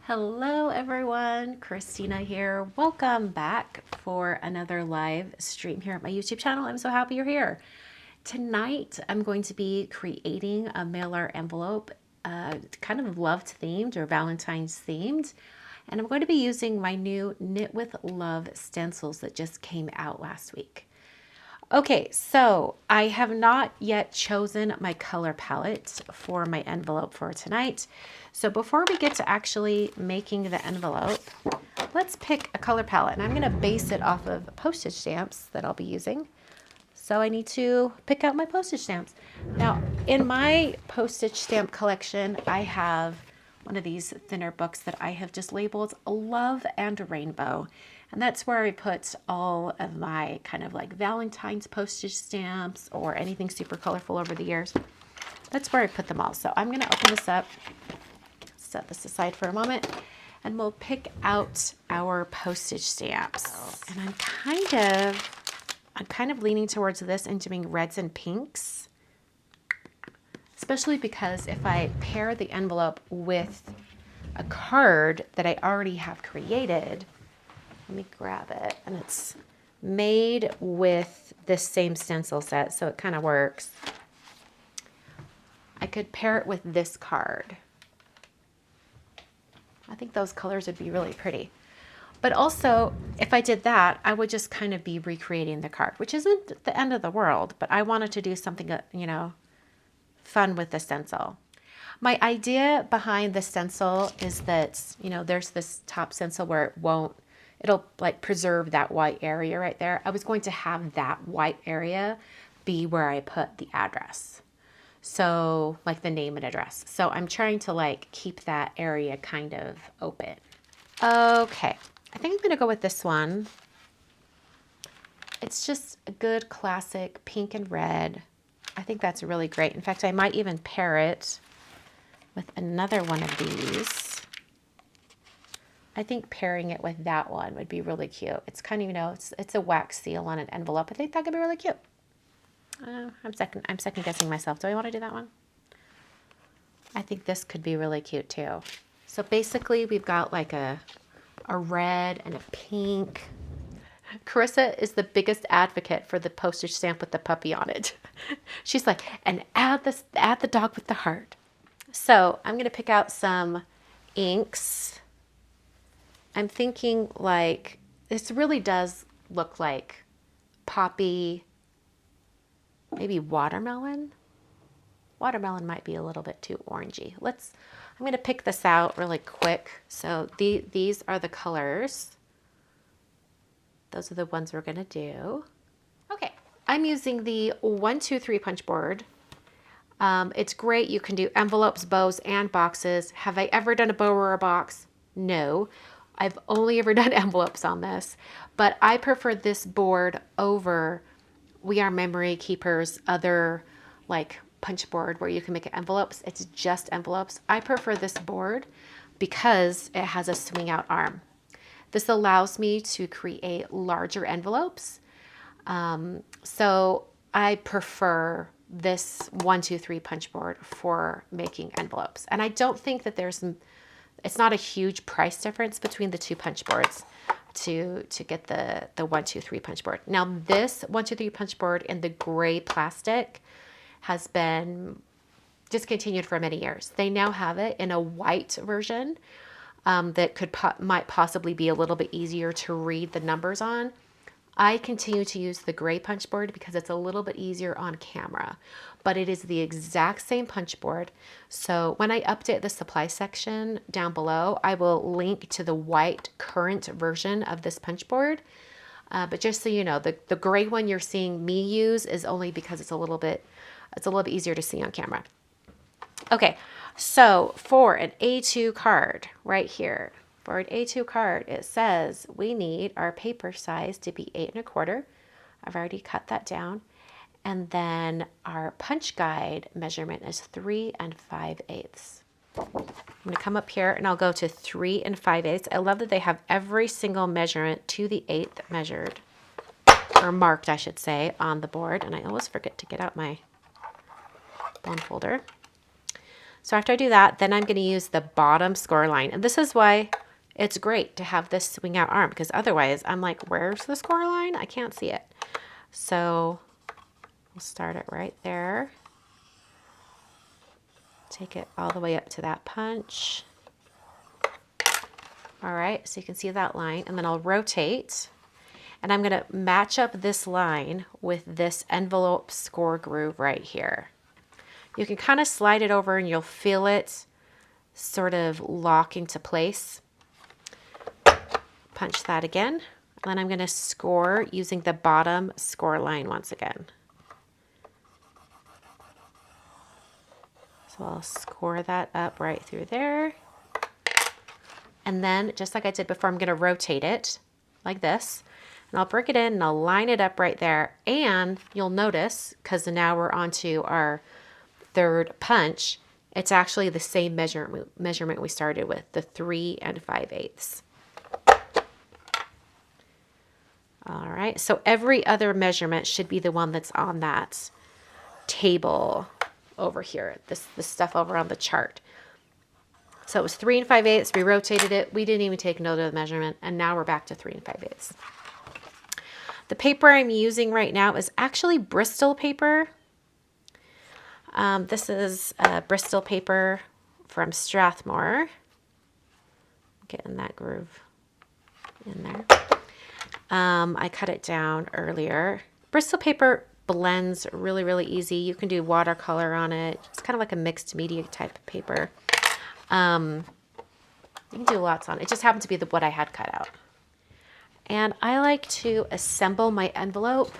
Hello everyone, Christina here. Welcome back for another live stream here at my YouTube channel. I'm so happy you're here. Tonight I'm going to be creating a mailer envelope, kind of love themed or Valentine's themed. And I'm going to be using my new Knit with Love stencils that just came out last week. Okay, so I have not yet chosen my color palette for my envelope for tonight. So before we get to actually making the envelope, let's pick a color palette. And I'm going to base it off of postage stamps that I'll be using. So I need to pick out my postage stamps. Now, in my postage stamp collection, I have one of these thinner books that I have just labeled Love and Rainbow. And that's where I put all of my kind of like Valentine's postage stamps or anything super colorful over the years. That's where I put them all. So I'm going to open this up, set this aside for a moment, and we'll pick out our postage stamps. And I'm kind of leaning towards this and doing reds and pinks, especially because if I pair the envelope with a card that I already have created, let me grab it, and it's made with this same stencil set, so it kind of works. I could pair it with this card. I think those colors would be really pretty. But also, if I did that, I would just kind of be recreating the card, which isn't the end of the world, but I wanted to do something, fun with the stencil. My idea behind the stencil is that, there's this top stencil where it'll like preserve that white area right there. I was going to have that white area be where I put the address. So like the name and address. So I'm trying to like keep that area kind of open. Okay, I think I'm gonna go with this one. It's just a good classic pink and red. I think that's really great. In fact, I might even pair it with another one of these. I think pairing it with that one would be really cute. It's kind of, it's a wax seal on an envelope. I think that could be really cute. I'm second guessing myself. Do I want to do that one? I think this could be really cute too. So basically we've got like a red and a pink. Carissa is the biggest advocate for the postage stamp with the puppy on it. She's like, and add the dog with the heart. So I'm going to pick out some inks. I'm thinking like, this really does look like poppy, maybe watermelon. Watermelon might be a little bit too orangey. I'm going to pick this out really quick. So these are the colors. Those are the ones we're going to do. Okay, I'm using the 1-2-3 punch board. It's great. You can do envelopes, bows, and boxes. Have I ever done a bow or a box? No. I've only ever done envelopes on this, but I prefer this board over We Are Memory Keeper's other like punch board where you can make envelopes. It's just envelopes. I prefer this board because it has a swing out arm. This allows me to create larger envelopes. So I prefer this 1-2-3 punch board for making envelopes. And I don't think that it's not a huge price difference between the two punch boards to get the 1-2-3 punch board. Now this 1-2-3 punch board in the gray plastic has been discontinued for many years. They now have it in a white version that might possibly be a little bit easier to read the numbers on. I continue to use the gray punch board because it's a little bit easier on camera, but it is the exact same punch board. So when I update the supply section down below, I will link to the white current version of this punch board. But just so you know, the gray one you're seeing me use is only because it's a little bit easier to see on camera. Okay, so for an A2 card right here, for an A2 card, it says we need our paper size to be 8 1/4. I've already cut that down. And then our punch guide measurement is 3 5/8. I'm going to come up here and I'll go to 3 5/8. I love that they have every single measurement to the 8th measured, or marked, I should say, on the board. And I always forget to get out my bond folder. So after I do that, then I'm going to use the bottom score line. And this is why it's great to have this swing out arm, because otherwise I'm like, where's the score line? I can't see it. So we'll start it right there. Take it all the way up to that punch. All right, so you can see that line, and then I'll rotate, and I'm gonna match up this line with this envelope score groove right here. You can kind of slide it over and you'll feel it sort of lock into place. Punch that again, and then I'm gonna score using the bottom score line once again. So I'll score that up right through there. And then, just like I did before, I'm going to rotate it like this. And I'll break it in and I'll line it up right there. And you'll notice, because now we're on to our third punch, it's actually the same measurement we started with, the 3 5/8. All right, so every other measurement should be the one that's on that table over here, this stuff over on the chart. So it was 3 5/8, we rotated it, we didn't even take note of the measurement, and now we're back to 3 5/8. The paper I'm using right now is actually Bristol paper. This is Bristol paper from Strathmore. Getting that groove in there. I cut it down earlier. Bristol paper blends really, really easy. You can do watercolor on it. It's kind of like a mixed media type of paper. You can do lots on it. It just happened to be what I had cut out. And I like to assemble my envelope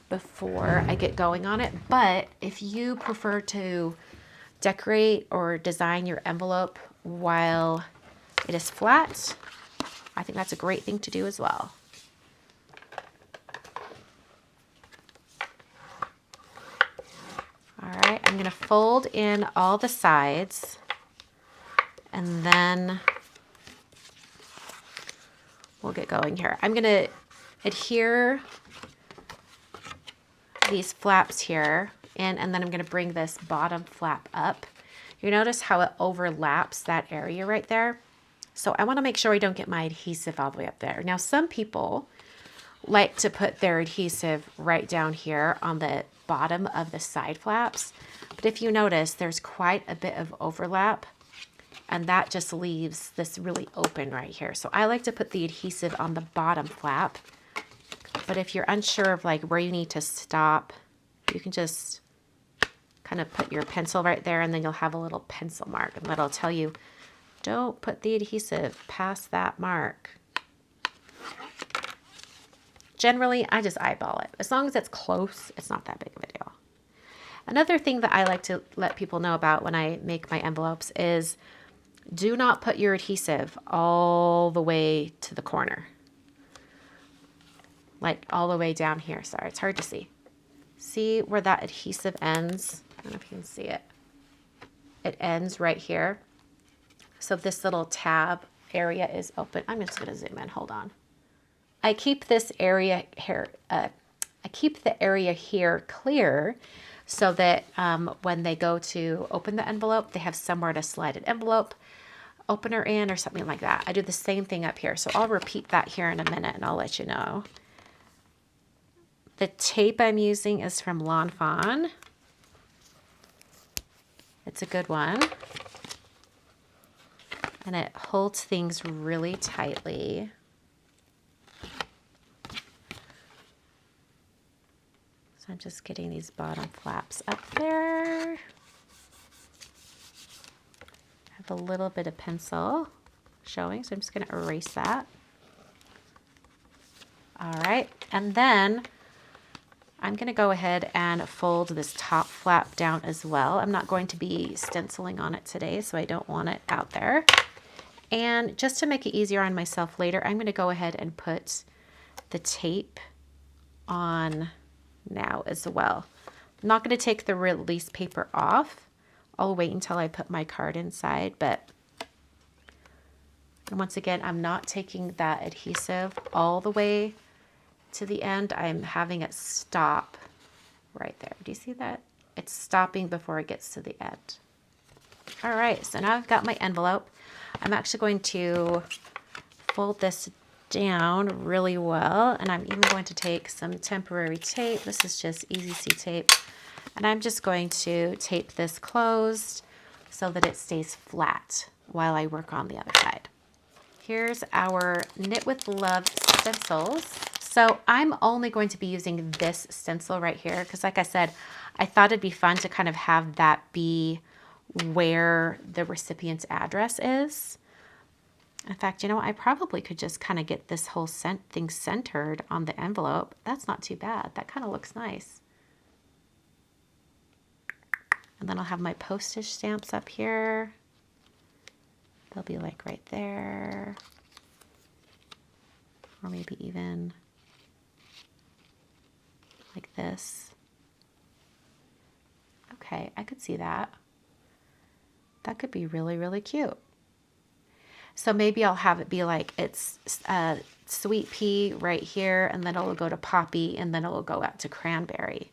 before I get going on it. But if you prefer to decorate or design your envelope while it is flat, I think that's a great thing to do as well. All right, I'm going to fold in all the sides. And then we'll get going here. I'm going to adhere these flaps here in, and then I'm going to bring this bottom flap up. You notice how it overlaps that area right there? So I want to make sure I don't get my adhesive all the way up there. Now, some people like to put their adhesive right down here on the bottom of the side flaps. But if you notice, there's quite a bit of overlap. And that just leaves this really open right here. So I like to put the adhesive on the bottom flap. But if you're unsure of like where you need to stop, you can just kind of put your pencil right there, and then you'll have a little pencil mark, and that'll tell you, don't put the adhesive past that mark. Generally, I just eyeball it. As long as it's close, it's not that big of a deal. Another thing that I like to let people know about when I make my envelopes is do not put your adhesive all the way to the corner. Like all the way down here. Sorry, it's hard to see. See where that adhesive ends? I don't know if you can see it. It ends right here. So this little tab area is open. I'm just going to zoom in. Hold on. I keep this area here. I keep the area here clear so that when they go to open the envelope, they have somewhere to slide an envelope opener in or something like that. I do the same thing up here. So I'll repeat that here in a minute and I'll let you know. The tape I'm using is from Lawn Fawn. It's a good one. And it holds things really tightly. So I'm just getting these bottom flaps up there. Have a little bit of pencil showing, so I'm just going to erase that. All right, and then I'm going to go ahead and fold this top flap down as well. I'm not going to be stenciling on it today, so I don't want it out there. And just to make it easier on myself later, I'm going to go ahead and put the tape on now as well. I'm not going to take the release paper off. I'll wait until I put my card inside, but once again, I'm not taking that adhesive all the way to the end. I'm having it stop right there. Do you see that? It's stopping before it gets to the end. All right, so now I've got my envelope. I'm actually going to fold this down really well, and I'm even going to take some temporary tape. This is just Easy C tape, and I'm just going to tape this closed so that it stays flat while I work on the other side. Here's our Knit with Love stencils. So I'm only going to be using this stencil right here because, like I said, I thought it'd be fun to kind of have that be where the recipient's address is. In fact, you know, I probably could just kind of get this whole thing centered on the envelope. That's not too bad. That kind of looks nice. And then I'll have my postage stamps up here. They'll be like right there. Or maybe even like this. Okay, I could see that. That could be really, really cute. So maybe I'll have it be like it's Sweet Pea right here, and then it'll go to Poppy, and then it'll go out to Cranberry.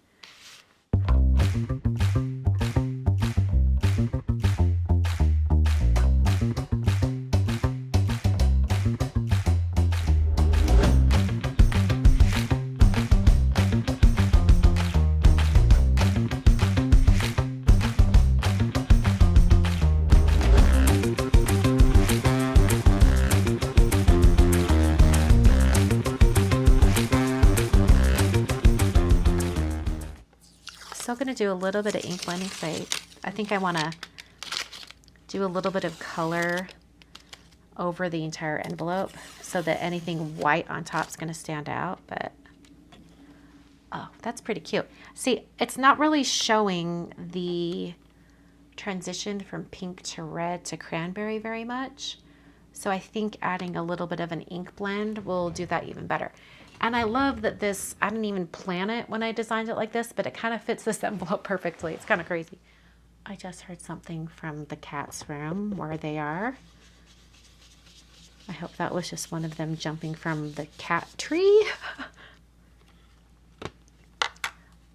Still going to do a little bit of ink blending because I think I want to do a little bit of color over the entire envelope so that anything white on top is going to stand out. But oh, that's pretty cute. See, it's not really showing the transition from pink to red to cranberry very much. So I think adding a little bit of an ink blend will do that even better. And I love that this, I didn't even plan it when I designed it like this, but it kind of fits this envelope perfectly. It's kind of crazy. I just heard something from the cat's room where they are. I hope that was just one of them jumping from the cat tree.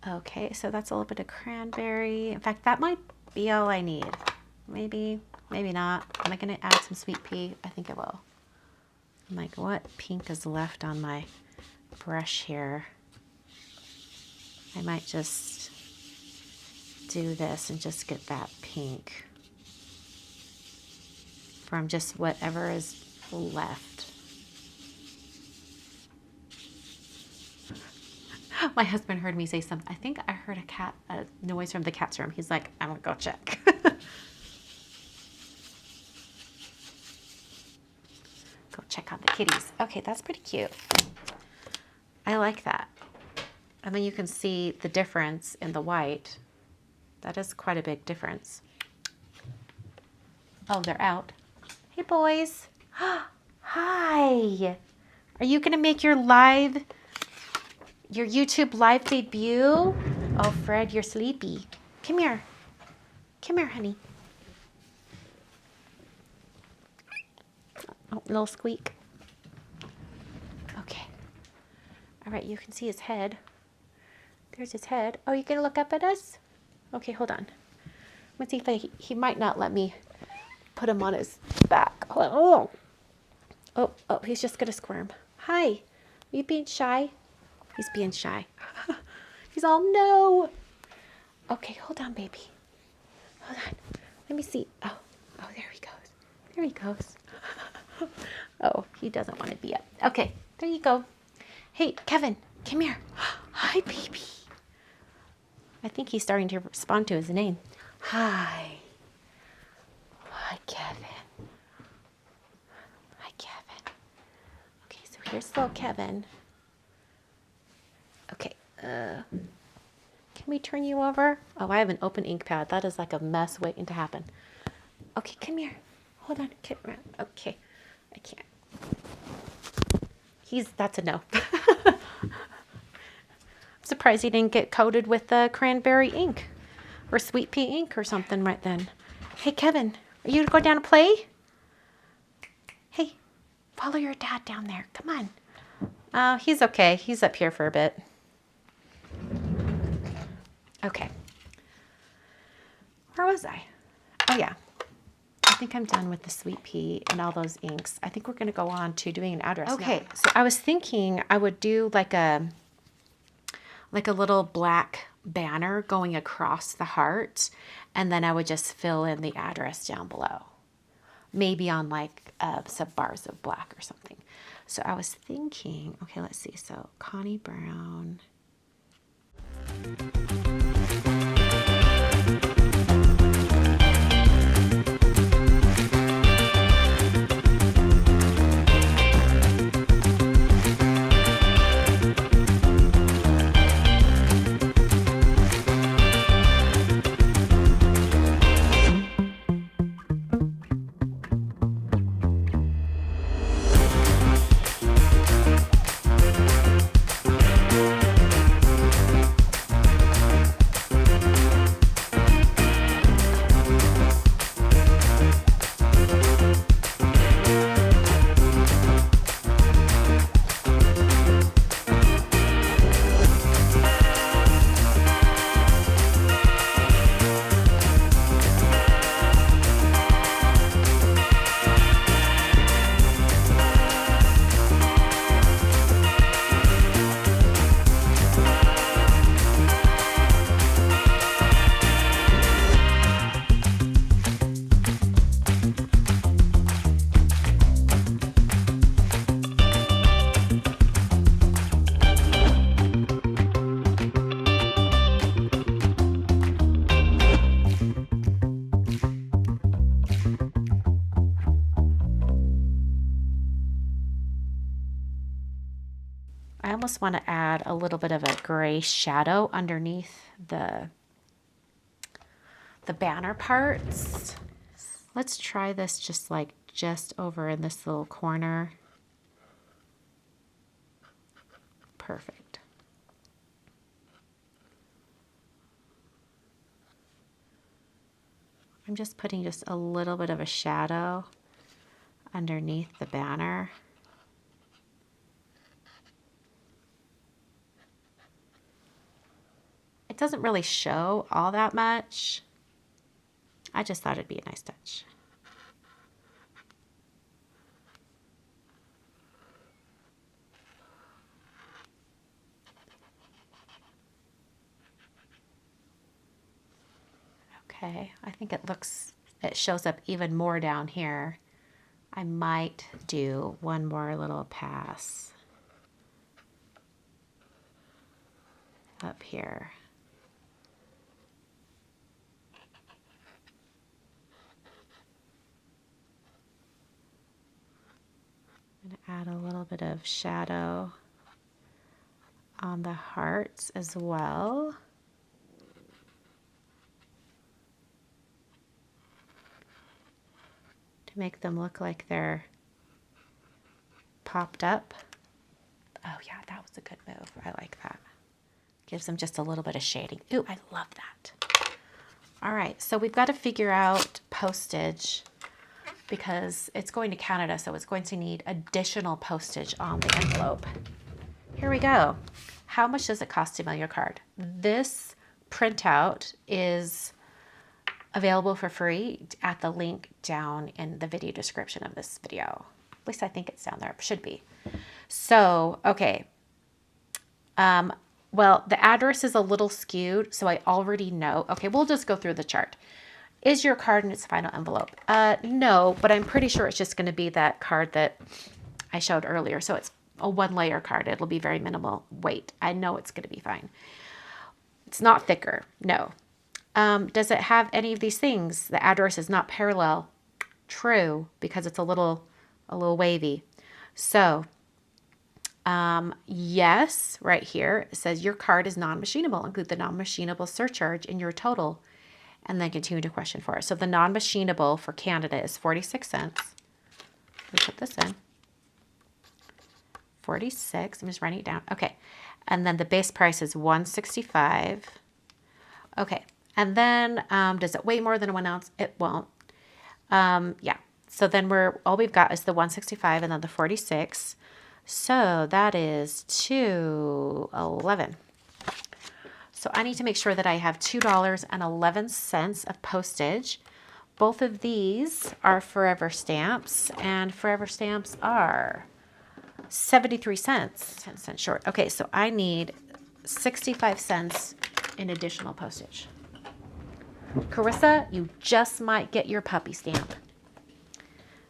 Okay, so that's a little bit of cranberry. In fact, that might be all I need. Maybe, maybe not. Am I going to add some Sweet Pea? I think I will. I'm like, what pink is left on my brush here? I might just do this and just get that pink from just whatever is left. My husband heard me say something. I think I heard a noise from the cat's room. He's like, I'm gonna go check. Go check on the kitties. Okay, that's pretty cute. I like that. And then you can see the difference in the white. That is quite a big difference. Oh, they're out. Hey, boys. Hi. Are you going to make your YouTube live debut? Oh, Fred, you're sleepy. Come here. Come here, honey. Oh, little squeak. Okay. All right, you can see his head. There's his head. Oh, you gonna look up at us? Okay, hold on. Let's see if he might not let me put him on his back. Oh, he's just gonna squirm. Hi, are you being shy? He's being shy. He's all no. Okay, hold on, baby. Hold on. Let me see. Oh, there he goes. There he goes. Oh, he doesn't want to be up. Okay, there you go. Hey, Kevin, come here. Hi, baby. I think he's starting to respond to his name. Hi. Hi, Kevin. Hi, Kevin. Okay, so here's little Kevin. Okay, can we turn you over? Oh, I have an open ink pad. That is like a mess waiting to happen. Okay, come here. Hold on. Okay, I can't. That's a no. I'm surprised he didn't get coated with the cranberry ink or Sweet Pea ink or something right then. Hey, Kevin, are you going down to play? Hey, follow your dad down there. Come on. He's okay. He's up here for a bit. Okay. Where was I? Oh, yeah. think I'm done with the Sweet Pea and all those inks. I think we're going to go on to doing an address. Okay, so I was thinking I would do like a little black banner going across the heart, and then I would just fill in the address down below. Maybe on like some bars of black or something. So I was thinking, okay, let's see. So Connie Brown. I almost want to add a little bit of a gray shadow underneath the banner parts. Let's try this just over in this little corner. Perfect. I'm just putting just a little bit of a shadow underneath the banner. It doesn't really show all that much. I just thought it'd be a nice touch. Okay, I think it shows up even more down here. I might do one more little pass up here. I'm going to add a little bit of shadow on the hearts as well. To make them look like they're popped up. Oh yeah, that was a good move. I like that. Gives them just a little bit of shading. Ooh, I love that. All right, so we've got to figure out postage because it's going to Canada, so it's going to need additional postage on the envelope. Here we go. How much does it cost to mail your card? This printout is available for free at the link down in the video description of this video. At least I think it's down there. It should be. So, okay. Well, the address is a little skewed, so I already know. Okay, we'll just go through the chart. Is your card in its final envelope? No, but I'm pretty sure it's just going to be that card that I showed earlier. So it's a 1-layer card. It'll be very minimal weight. I know it's going to be fine. It's not thicker. No. Does it have any of these things? The address is not parallel. True, because it's a little wavy. So, yes, right here, it says your card is non-machinable. Include the non-machinable surcharge in your total, and then continue to question for it. So the non-machinable for Canada is 46 cents. Let me put this in. 46. I'm just writing it down. Okay. And then the base price is $1.65. Okay. And then does it weigh more than 1 ounce? It won't. Yeah. So then all we've got is the $1.65 and then the 46. So that is $2.11. So I need to make sure that I have $2.11 of postage both of these are Forever Stamps, and Forever Stamps are 73 cents, 10 cents short. Okay, so I need 65 cents in additional postage. Carissa, you just might get your puppy stamp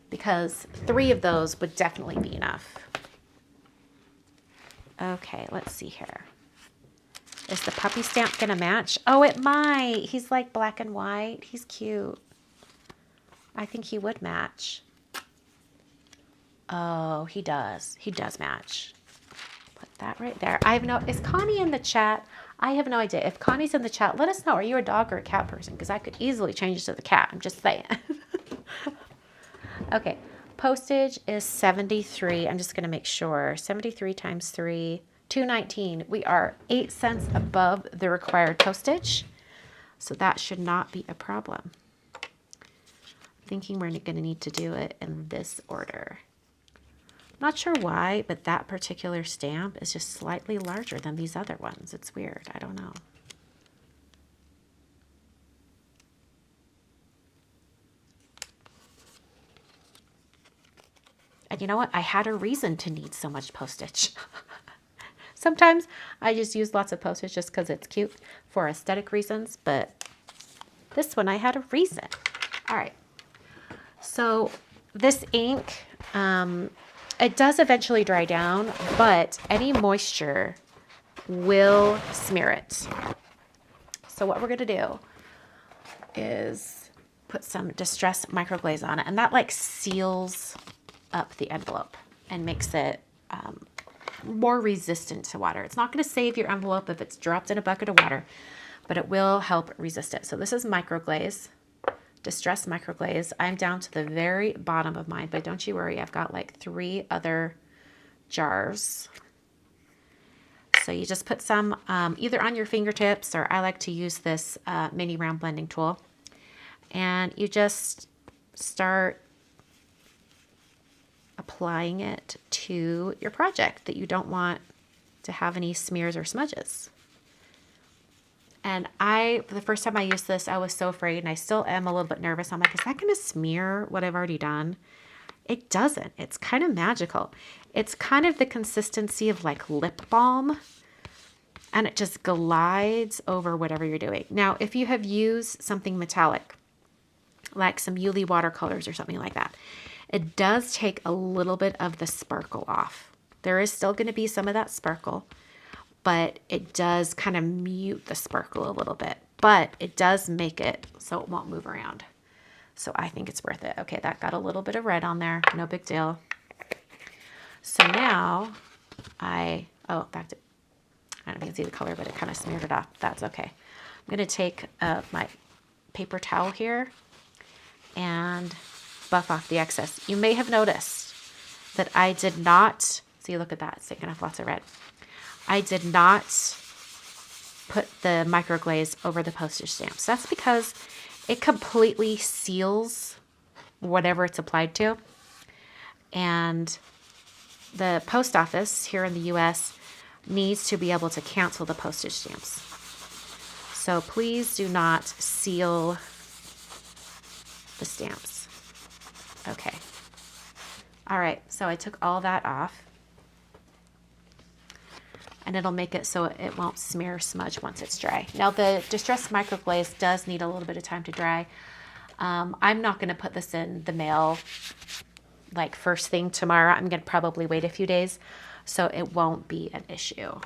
because 3 of those would definitely be enough. Okay, let's see here. Is the puppy stamp gonna match? Oh, it might. He's like black and white. He's cute. I think he would match. Oh, he does. He does match. Put that right there. I have no, is Connie in the chat? I have no idea. If Connie's in the chat, let us know. Are you a dog or a cat person? Because I could easily change it to the cat. I'm just saying. Okay. Postage is 73. I'm just going to make sure. 73 times 3, 219. We are 8 cents above the required postage. So that should not be a problem. I'm thinking we're going to need to do it in this order. Not sure why, but that particular stamp is just slightly larger than these other ones. It's weird. I don't know. And you know what? I had a reason to need so much postage. Sometimes I just use lots of postage just because it's cute for aesthetic reasons, but this one I had a reason. All right. So this ink, it does eventually dry down, but any moisture will smear it. So what we're going to do is put some Distress Microglaze on it, and that like seals up the envelope and makes it more resistant to water. It's not going to save your envelope if it's dropped in a bucket of water, but it will help resist it. So this is Microglaze, Distress Microglaze. I'm down to the very bottom of mine, but don't you worry, I've got like 3 other jars. So you just put some either on your fingertips, or I like to use this mini round blending tool, and you just start applying it to your project that you don't want to have any smears or smudges. And the first time I used this, I was so afraid, and I still am a little bit nervous. I'm like, is that going to smear what I've already done? It doesn't. It's kind of magical. It's kind of the consistency of like lip balm, and it just glides over whatever you're doing. Now, if you have used something metallic, like some Yuli watercolors or something like that, it does take a little bit of the sparkle off. There is still going to be some of that sparkle, but it does kind of mute the sparkle a little bit, but it does make it so it won't move around. So I think it's worth it. Okay, that got a little bit of red on there. No big deal. So now I don't know if you can see the color, but it kind of smeared it off. That's okay. I'm going to take my paper towel here and buff off the excess. You may have noticed that I did not, see, look at that, it's taking off lots of red. I did not put the microglaze over the postage stamps. That's because it completely seals whatever it's applied to. And the post office here in the US needs to be able to cancel the postage stamps. So please do not seal the stamps. Okay. All right. So I took all that off, and it'll make it so it won't smear or smudge once it's dry. Now the Distress Microglaze does need a little bit of time to dry. I'm not going to put this in the mail like first thing tomorrow. I'm going to probably wait a few days, so it won't be an issue.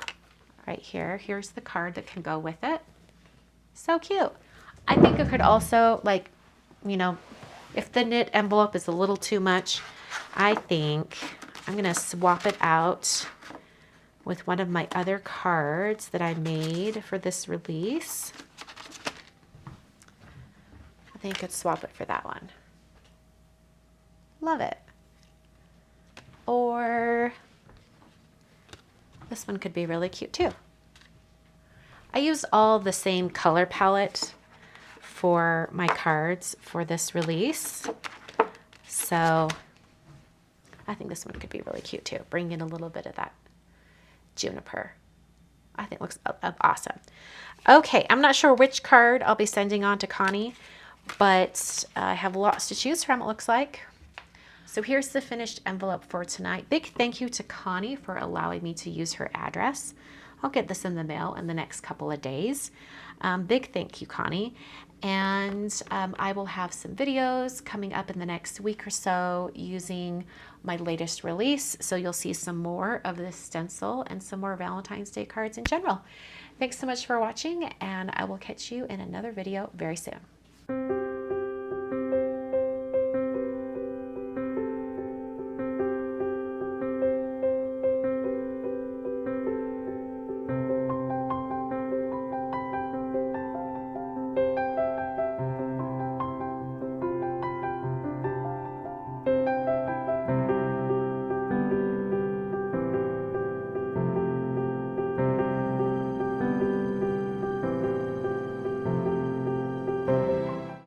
Right here. Here's the card that can go with it. So cute. I think it could also, like, you know, if the knit envelope is a little too much, I think I'm going to swap it out with one of my other cards that I made for this release. I think I could swap it for that one. Love it. Or this one could be really cute too. I used all the same color palette for my cards for this release. So I think this one could be really cute too. Bring in a little bit of that juniper. I think it looks awesome. Okay, I'm not sure which card I'll be sending on to Connie, but I have lots to choose from, it looks like. So here's the finished envelope for tonight. Big thank you to Connie for allowing me to use her address. I'll get this in the mail in the next couple of days. Big thank you, Connie. And I will have some videos coming up in the next week or so using my latest release. So you'll see some more of this stencil and some more Valentine's Day cards in general. Thanks so much for watching, and I will catch you in another video very soon.